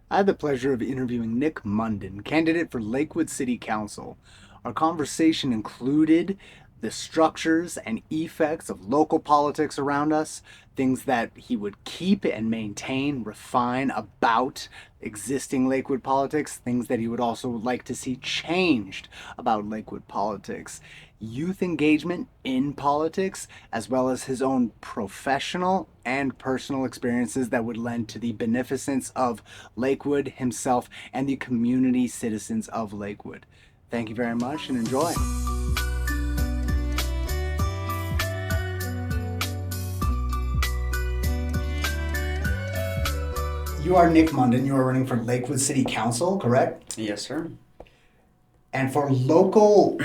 I had the pleasure of interviewing Nick Munden, candidate for Lakewood City Council. Our conversation included the structures and effects of local politics around us, things that he would keep and maintain, refine about existing Lakewood politics, things that he would also like to see changed about Lakewood politics, youth engagement in politics, as well as his own professional and personal experiences that would lend to the beneficence of Lakewood himself and the community citizens of Lakewood. Thank you very much and enjoy. You are Nick Munden. You are running for Lakewood City Council, correct? Yes, sir. And for local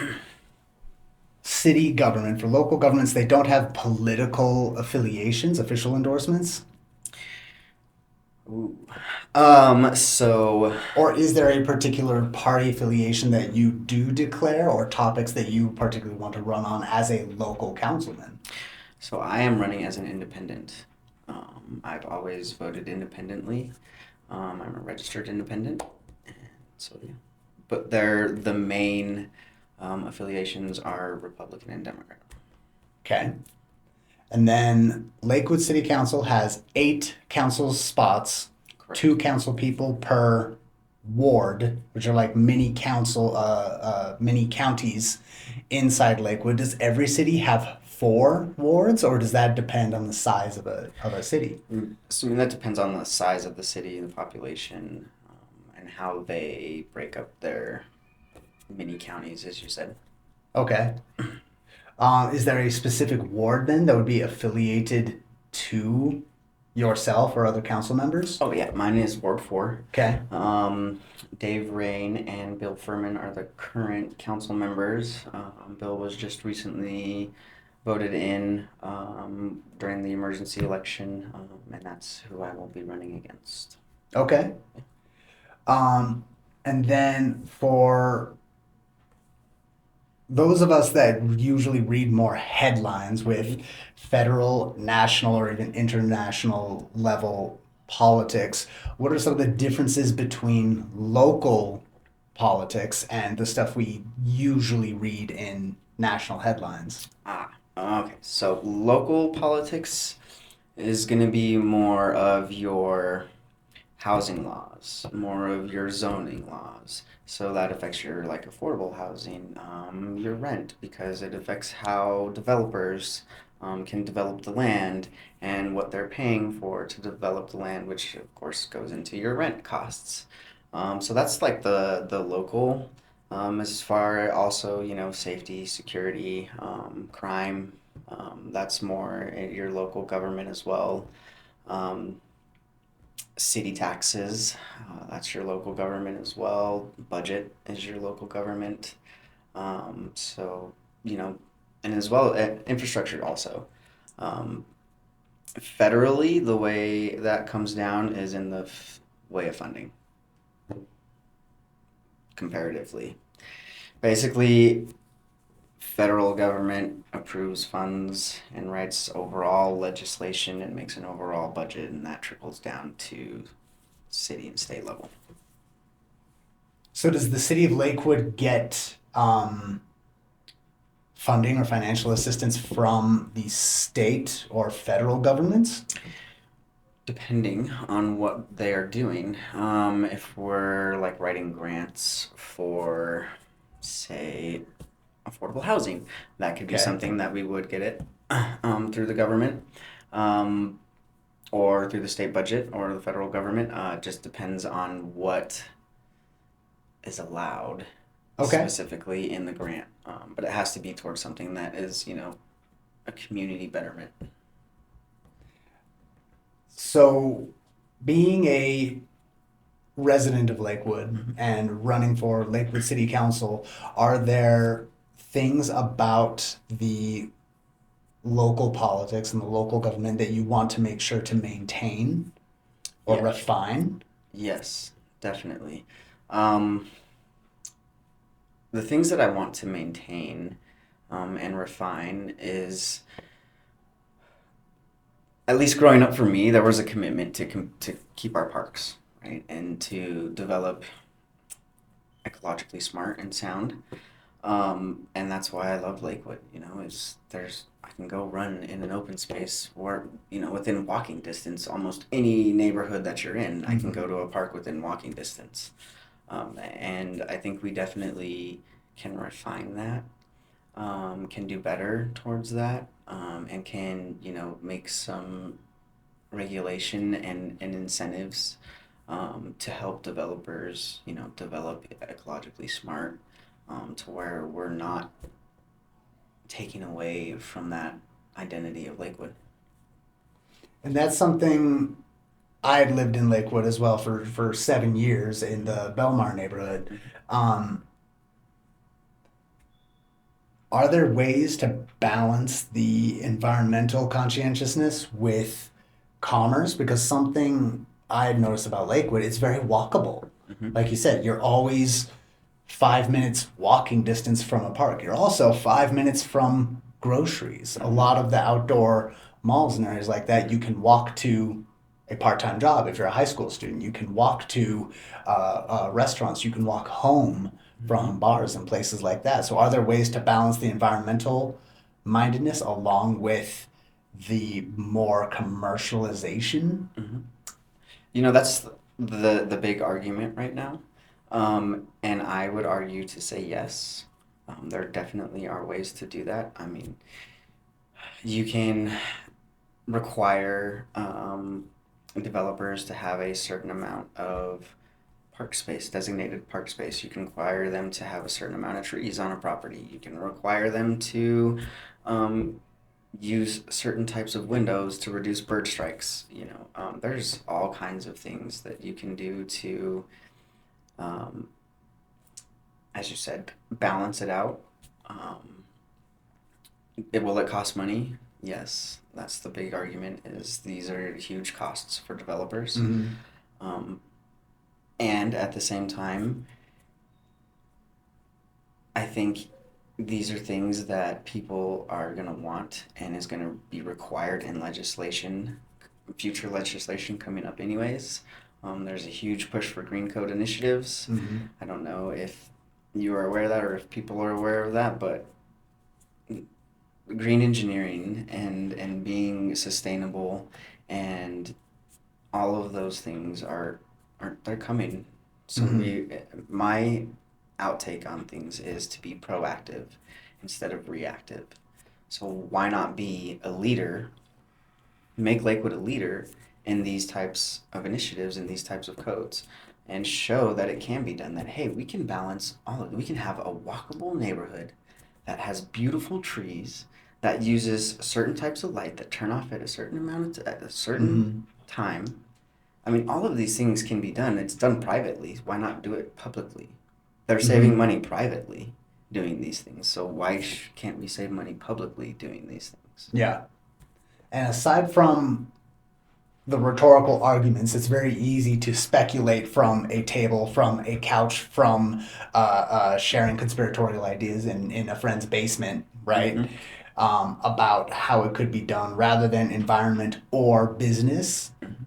city government, for local governments, they don't have political affiliations, official endorsements? Ooh. So Or is there a particular party affiliation that you do declare or topics that you particularly want to run on as a local councilman? so I am running as an independent. I've always voted independently. I'm a registered independent, and so yeah. But the main affiliations are Republican and Democrat. Okay. And then Lakewood City Council has 8 council spots, Correct. 2 council people per ward, which are like mini counties inside Lakewood. Does every city have 4 wards, or does that depend on the size of a city? So I mean that depends on the size of the city, the population, and how they break up their mini counties, as you said. Okay. Is there a specific ward then that would be affiliated to yourself or other council members? Oh yeah, mine is Ward 4. Okay. Dave Rain and Bill Furman are the current council members. Bill was just recently voted in during the emergency election, and that's who I will be running against. Okay. Um, and then for those of us that usually read more headlines with Mhm. federal, national, or even international level politics, what are some of the differences between local politics and the stuff we usually read in national headlines? Okay. So local politics is going to be more of your housing laws, more of your zoning laws. So that affects your like affordable housing, your rent, because it affects how developers can develop the land and what they're paying for to develop the land, which of course goes into your rent costs. So that's like the local. As far also safety, security, crime. That's more in your local government as well. Um, City taxes, that's your local government as well. Budget is your local government. So, you know, and as well, infrastructure also. Um, Federally, the way that comes down is in the way of funding, comparatively. Basically, federal government approves funds and writes overall legislation and makes an overall budget, and that trickles down to city and state level. So does the city of Lakewood get funding or financial assistance from the state or federal governments? Depending on what they are doing, if we're like writing grants for, say, affordable housing, that could be Okay. something that we would get it through the government, um, or through the state budget or the federal government. It just depends on what is allowed Okay. specifically in the grant. But it has to be towards something that is, a community betterment. So being a resident of Lakewood Mhm. and running for Lakewood City Council, are there things about the local politics and the local government that you want to make sure to maintain or Yeah, refine? yes, definitely. Um, the things that I want to maintain and refine is, at least growing up for me, there was a commitment to keep our parks. right? And to develop ecologically smart and sound. And that's why I love Lakewood. Is there's I can go run in an open space or within walking distance. Almost any neighborhood that you're in, I can Mm-hmm. go to a park within walking distance. And I think we definitely can refine that, can do better towards that, and can make some regulation and incentives, to help developers develop ecologically smart, to where we're not taking away from that identity of Lakewood. And that's something I had lived in Lakewood as well for 7 years in the Belmar neighborhood. Um, are there ways to balance the environmental conscientiousness with commerce? Because something I had noticed about Lakewood, it's very walkable. Mm-hmm. Like you said, you're always 5 minutes walking distance from a park. You're also 5 minutes from groceries. A Mm-hmm. lot of the outdoor malls and areas like that, you can walk to a part-time job if you're a high school student. You can walk to restaurants. You can walk home Mm-hmm. from bars and places like that. So, are there ways to balance the environmental mindedness along with the more commercialization? Mm-hmm. That's the big argument right now. And I would argue to say yes. There definitely are ways to do that. I mean, you can require, developers to have a certain amount of park space, designated park space. You can require them to have a certain amount of trees on a property. You can require them to, um, use certain types of windows to reduce bird strikes. There's all kinds of things that you can do to, um, as you said, balance it out. Um, will it cost money? Yes, that's the big argument. Is these are huge costs for developers, Mm-hmm. um, and at the same time, I think these are things that people are going to want and is going to be required in legislation, future legislation coming up, anyways. There's a huge push for green code initiatives. Mm-hmm. I don't know if you are aware of that or if people are aware of that, but green engineering and being sustainable and all of those things are they're coming. So Mm-hmm. my outtake on things is to be proactive instead of reactive. So why not be a leader, make Lakewood a leader in these types of initiatives and these types of codes, and show that it can be done, that hey, we can balance all of it. We can have a walkable neighborhood that has beautiful trees, that uses certain types of light that turn off at a certain at a certain Mm-hmm. time. I mean, all of these things can be done. It's done privately. Why not do it publicly? They're saving Mm-hmm. money privately doing these things. So why can't we save money publicly doing these things? Yeah. And aside from the rhetorical arguments, it's very easy to speculate from a table, from a couch, from sharing conspiratorial ideas in a friend's basement, right? Mm-hmm. About how it could be done rather than environment or business. Mm-hmm.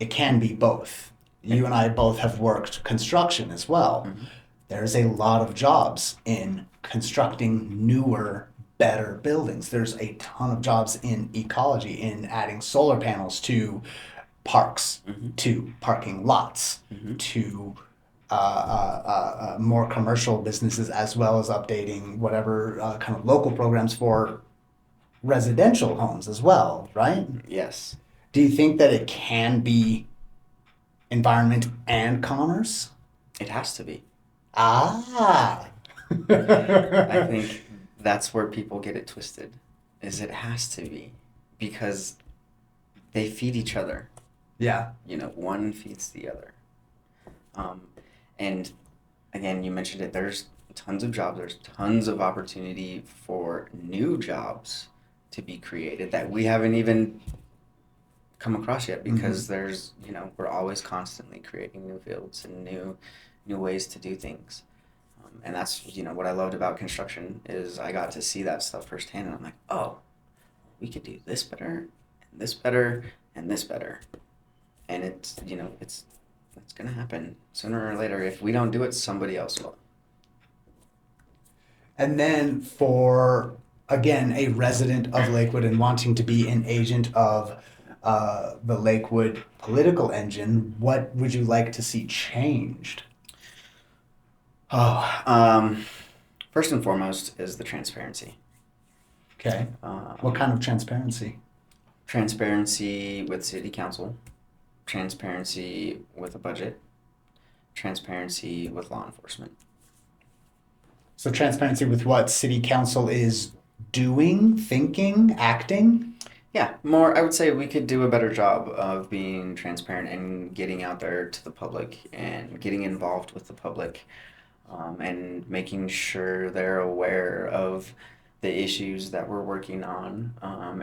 It can be both. You It, and I both have worked construction as well. mm-hmm. There's a lot of jobs in constructing newer, better buildings. There's a ton of jobs in ecology, in adding solar panels to parks, Mm-hmm. to parking lots, Mm-hmm. to more commercial businesses, as well as updating whatever kind of local programs for residential homes as well, right? Yes, Do you think that it can be environment and commerce? it has to be. Ah. I think that's where people get it twisted. Is it has to be because they feed each other. Yeah. One feeds the other. Um, and again, you mentioned it. There's tons of jobs. There's tons of opportunity for new jobs to be created that we haven't even come across yet, Mm-hmm. because we're always constantly creating new fields and new ways to do things. And that's what I loved about construction is I got to see that stuff firsthand, and I'm like, oh, we could do this better and this better and this better. And it's It's going to happen sooner or later. If we don't do it, somebody else will. And then for, again, a resident of Lakewood and wanting to be an agent of the Lakewood political engine, what would you like to see changed? Oh, first and foremost is the transparency. Okay. What Um, kind of transparency? Transparency with city council, transparency with a budget, transparency with law enforcement. So transparency with what city council is doing, thinking, acting? Yeah, more, I would say we could do a better job of being transparent and getting out there to the public and getting involved with the public, and making sure they're aware of the issues that we're working on,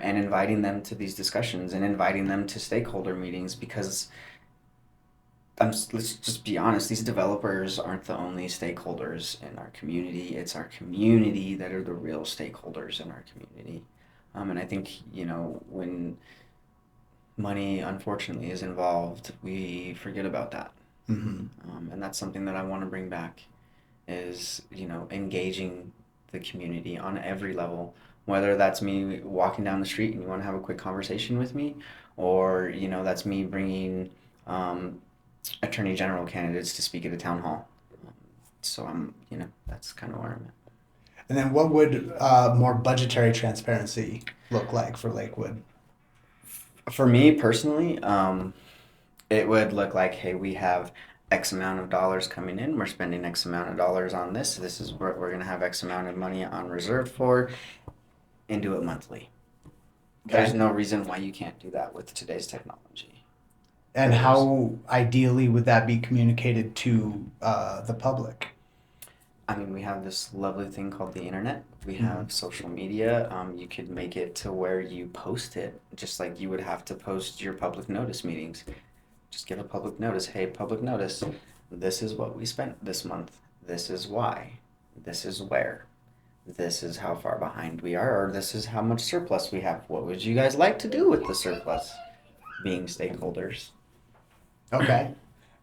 and inviting them to these discussions and inviting them to stakeholder meetings because let's just be honest, these developers aren't the only stakeholders in our community. It's our community that are the real stakeholders in our community. And I think, when money unfortunately is involved, we forget about that. Mm-hmm. And that's something that I want to bring back is, engaging the community on every level, whether that's me walking down the street and you want to have a quick conversation with me, or, that's me bringing attorney general candidates to speak at a town hall. So that's kind of where I'm at. And then what would more budgetary transparency look like for Lakewood? For me personally, it would look like, hey, we have X amount of dollars coming in. We're spending X amount of dollars on this. This is what we're going to have X amount of money on reserve for, and do it monthly. There's Okay. no reason why you can't do that with today's technology. And how ideally would that be communicated to the public? I mean, we have this lovely thing called the internet. We Mhm. have social media. You could make it to where you post it, just like you would have to post your public notice meetings. Just give a public notice. Hey, public notice. This is what we spent this month. This is why. This is where. This is how far behind we are, or this is how much surplus we have. What would you guys like to do with the surplus? Being stakeholders. Okay.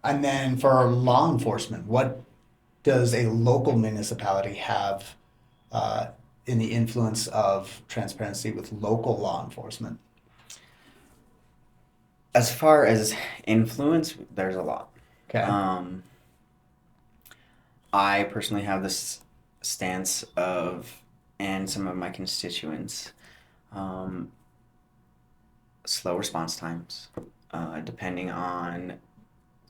And then for law enforcement, what does a local municipality have uh, in the influence of transparency with local law enforcement? As far as influence, there's a lot. Okay. Um, I personally have this stance of, and some of my constituents, um, slow response times, depending on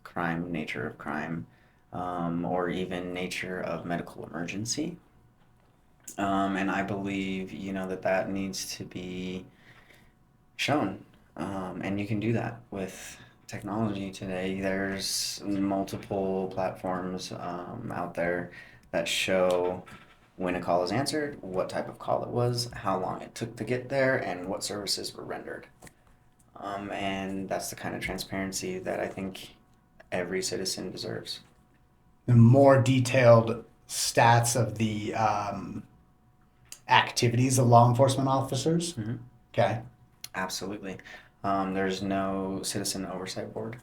crime, nature of crime, or even nature of medical emergency. And I believe, that needs to be shown. And you can do that with technology today. There's multiple platforms out there that show when a call is answered, what type of call it was, how long it took to get there, and what services were rendered. And that's the kind of transparency that I think every citizen deserves. The more detailed stats of the activities of law enforcement officers. Mm-hmm. Okay. Absolutely. There's no citizen oversight board,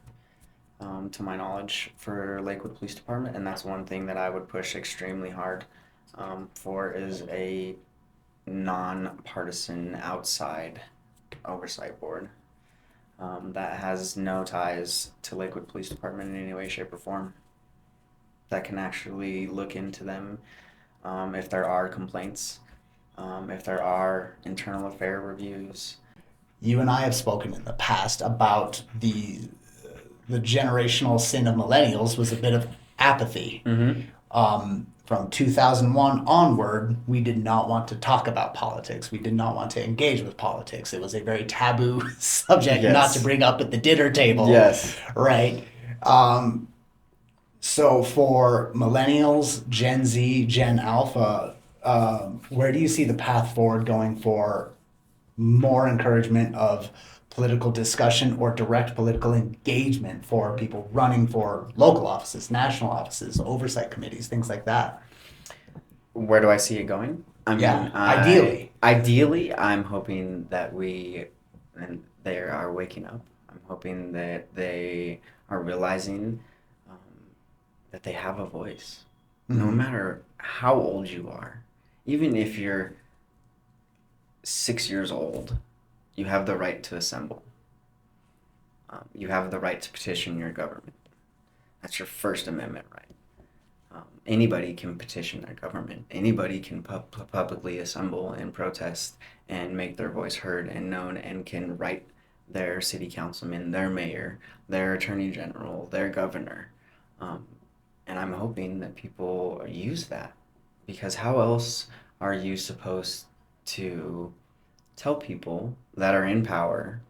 to my knowledge, for Lakewood Police Department, and that's one thing that I would push extremely hard for is a non-partisan outside oversight board that has no ties to Lakewood Police Department in any way, shape, or form. That can actually look into them if there are complaints, if there are internal affair reviews. You and I have spoken in the past about the generational sin of millennials was a bit of apathy. Mm-hmm. From 2001 onward, we did not want to talk about politics. We did not want to engage with politics. It was a very taboo subject not to Yes. bring up at the dinner table. Yes. Right. So for millennials, Gen Z, Gen Alpha, where do you see the path forward going for more encouragement of political discussion or direct political engagement for people running for local offices, national offices, oversight committees, things like that? Where do I see it going? I Yeah, mean, ideally. ideally, I'm hoping that and they are waking up. I'm hoping that they are realizing um, that they have a voice. No Mm-hmm. matter how old you are, even if you're 6 years old, you have the right to assemble. You have the right to petition your government. That's your First Amendment right. Anybody can petition their government. Anybody can publicly assemble and protest and make their voice heard and known and can write their city councilman, their mayor, their attorney general, their governor. Um, and I'm hoping that people use that because how else are you supposed to tell people that are in power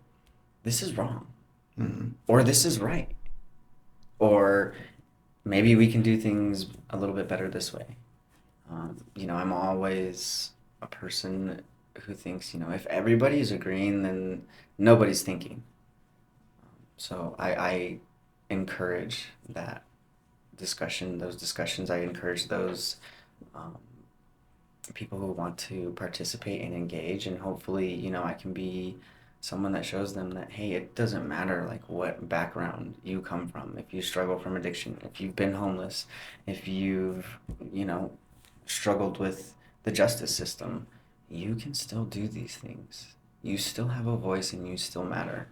this is wrong Mm-hmm. or this is right or maybe we can do things a little bit better this way. I'm always a person who thinks, if everybody's agreeing, then nobody's thinking. So I encourage that discussion, those discussions. I encourage those um, people who want to participate and engage, and hopefully, I can be someone that shows them that hey, it doesn't matter like what background you come from. If you struggle from addiction, if you've been homeless, if you've you know struggled with the justice system, you can still do these things. You still have a voice and you still matter.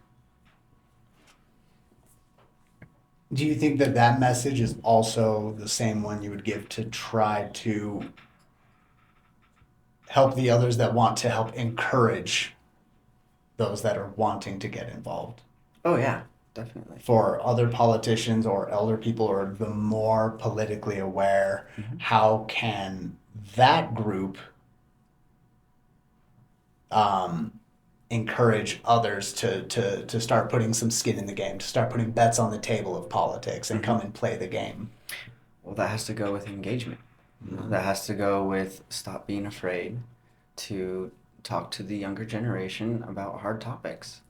Do you think that that message is also the same one you would give to try to help the others that want to help encourage those that are wanting to get involved? Oh yeah, definitely. For other politicians or elder people or the more politically aware, Mm-hmm. how can that group um, encourage others to start putting some skin in the game, to start putting bets on the table of politics and Mm-hmm. come and play the game? Well, that has to go with engagement. Mm-hmm. That has to go with stop being afraid to talk to the younger generation about hard topics.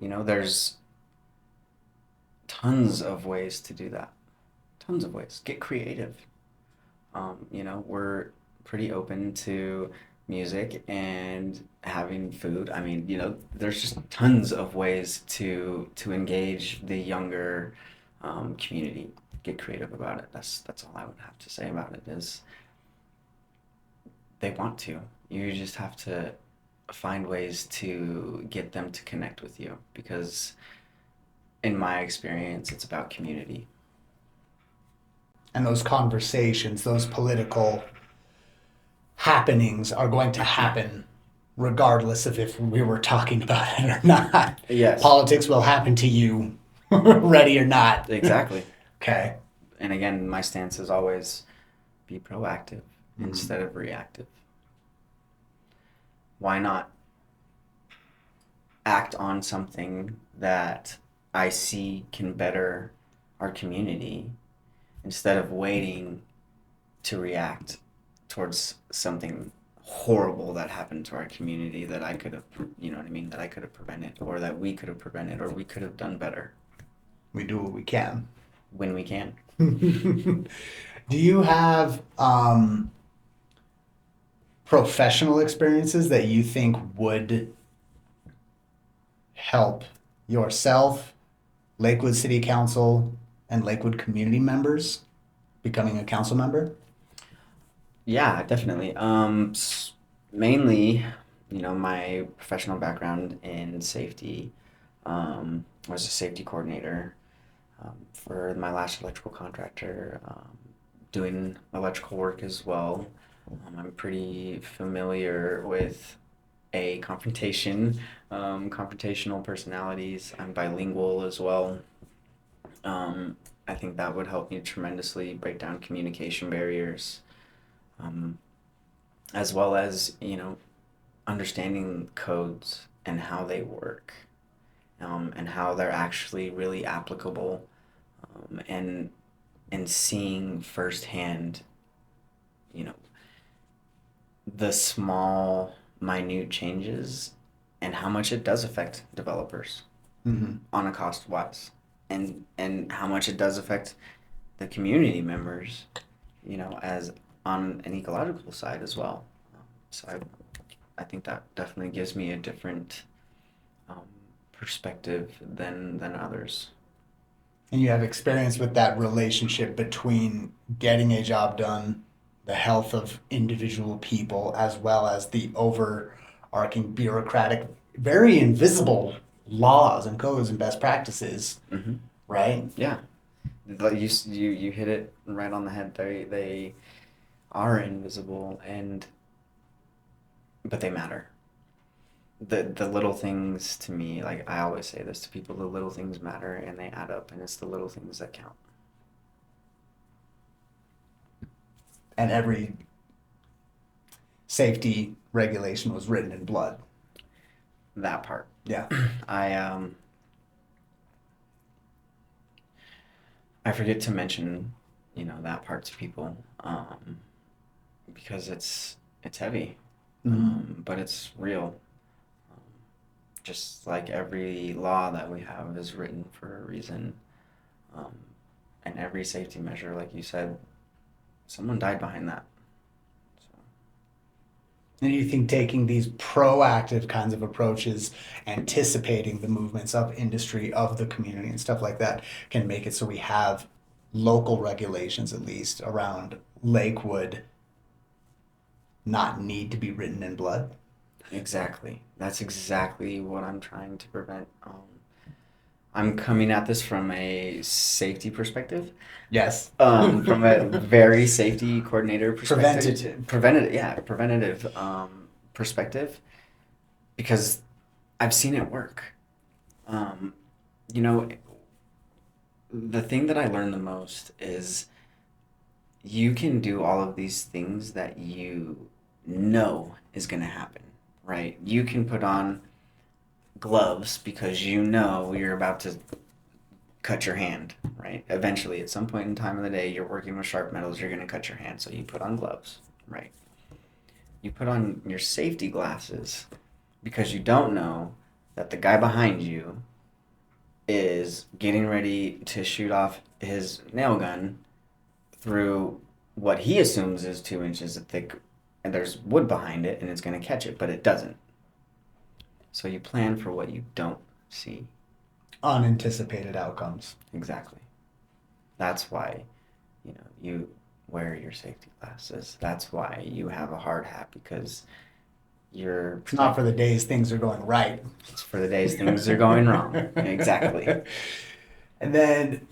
There's tons of ways to do that. Tons of ways. Get creative. We're pretty open to music and having food. I mean, there's just tons of ways to engage the younger community. Get creative about it. That's all I would have to say about it. Is they want to. You just have to find ways to get them to connect with you because in my experience it's about community. And those conversations, those political happenings are going to happen regardless of if we were talking about it or not. Yes. Politics will happen to you, ready or not. Exactly. Okay. And again, my stance is always be proactive Mm-hmm. instead of reactive. Why not act on something that I see can better our community instead of waiting to react towards something horrible that happened to our community that I could have, you know what I mean, that I could have prevented or that we could have prevented or we could have done better We do what we can. when we can. Do you have professional experiences that you think would help yourself, Lakewood City Council, and Lakewood community members becoming a council member? Yeah, definitely. Mainly, my professional background in safety. I was a safety coordinator for my last electrical contractor, doing electrical work as well. I'm pretty familiar with confrontational personalities. I'm bilingual as well. I think that would help me tremendously break down communication barriers, um, as well as, understanding codes and how they work, and how they're actually really applicable, and seeing firsthand, you know, the small, minute changes and how much it does affect developers Mm-hmm. on a cost wise, and how much it does affect the community members, as on an ecological side as well. So I think that definitely gives me a different um, perspective than others. And you have experience with that relationship between getting a job done, the health of individual people, as well as the overarching bureaucratic, very invisible laws and codes and best practices, Hmm. right? Yeah, you hit it right on the head. They are invisible, and but they matter. The little things to me, like I always say this to people, the little things matter and they add up, and it's the little things that count. And every safety regulation was written in blood. That part. Yeah. I I forget to mention, that part to people, because it's heavy, Mm-hmm. but it's real. Um, just like every law that we have is written for a reason, um, and every safety measure, like you said, someone died behind that. So And you think taking these proactive kinds of approaches, anticipating the movements of industry, of the community, and stuff like that, can make it so we have local regulations, at least around Lakewood, not need to be written in blood? exactly, that's exactly what I'm trying to prevent. I'm coming at this from a safety perspective, Yes. from a very safety coordinator perspective, Preventative. preventative perspective, because I've seen it work. Um, you know, the thing that I learned the most is you can do all of these things that you know is going to happen, right? You can put on gloves because you know you're about to cut your hand, right? Eventually, at some point in time of the day, you're working with sharp metals, you're going to cut your hand, so you put on gloves, right? You put on your safety glasses because you don't know that the guy behind you is getting ready to shoot off his nail gun through what he assumes is 2 inches thick, and there's wood behind it, and it's going to catch it, but it doesn't. So you plan for what you don't see. Unanticipated outcomes. Exactly. That's why, you wear your safety glasses. That's why you have a hard hat, because you're It's not for the days things are going right. it's for the days things are going wrong. Exactly. And then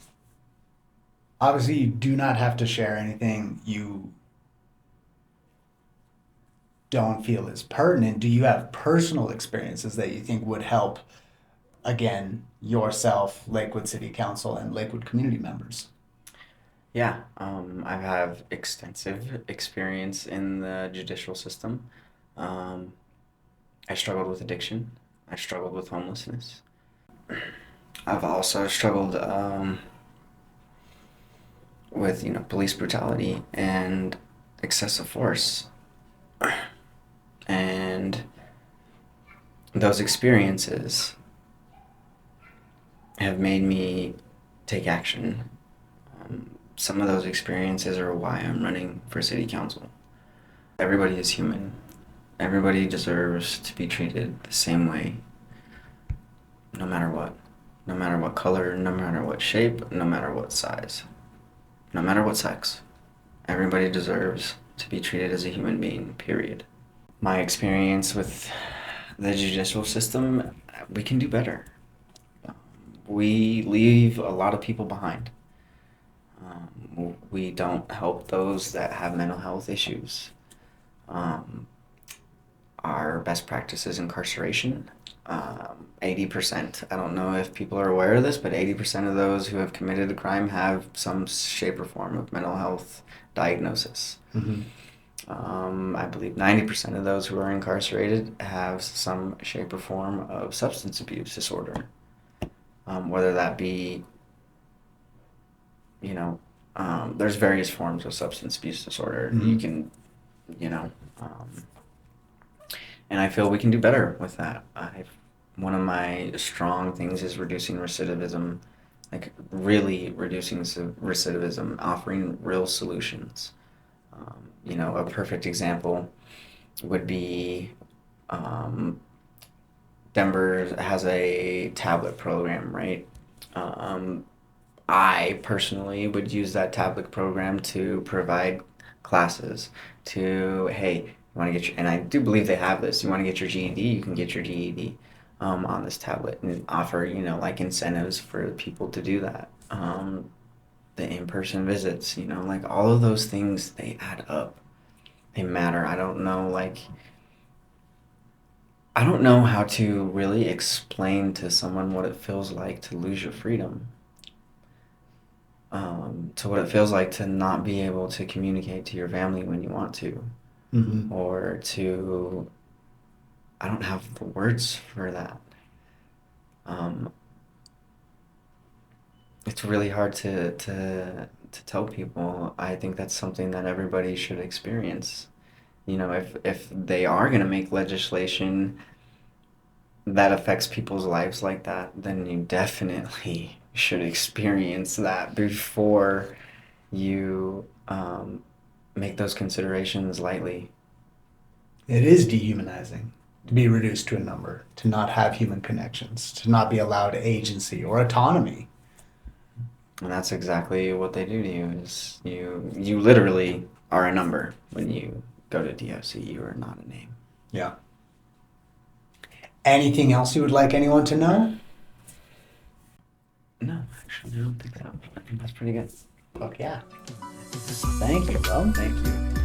obviously you do not have to share anything you don't feel is pertinent. Do you have personal experiences that you think would help, again, yourself, Lakewood City Council, and Lakewood community members? Yeah, I have extensive experience in the judicial system. Um, I struggled with addiction. I struggled with homelessness. I've also struggled with police brutality and excessive force, and those experiences have made me take action. Some of those experiences are why I'm running for city council. Everybody is human. Everybody deserves to be treated the same way, no matter what. No matter what color, no matter what shape, no matter what size, no matter what sex. Everybody deserves to be treated as a human being, period. My experience with the judicial system, we can do better. We leave a lot of people behind. We don't help those that have mental health issues. Um, our best practice is incarceration. 80%, I don't know if people are aware of this, but 80% of those who have committed a crime have some shape or form of mental health diagnosis. Mm-hmm. I believe 90% of those who are incarcerated have some shape or form of substance abuse disorder. Whether that be, there's various forms of substance abuse disorder. Mm-hmm. You can, you know, um, and I feel we can do better with that. One of my strong things is reducing recidivism, like really reducing recidivism, offering real solutions. A perfect example would be um, Denver has a tablet program, right? I personally would use that tablet program to provide classes to, hey, you want to get your, and I do believe they have this, you want to get your GED, you can get your GED on this tablet and offer, like incentives for people to do that. The in-person visits, like all of those things, they add up. They matter. I don't know how to really explain to someone what it feels like to lose your freedom, to what it feels like to not be able to communicate to your family when you want to, Mm-hmm. or to, I don't have the words for that. Um, it's really hard to tell people. I think that's something that everybody should experience. If they are going to make legislation that affects people's lives like that, then you definitely should experience that before you make those considerations lightly. It is dehumanizing to be reduced to a number, to not have human connections, to not be allowed agency or autonomy. And that's exactly what they do to you is you literally are a number when you go to DOC. You are not a name. Yeah. Anything else you would like anyone to know? No, actually, I don't think so. I think that's pretty good. Fuck yeah. Thank you, bro. Thank you.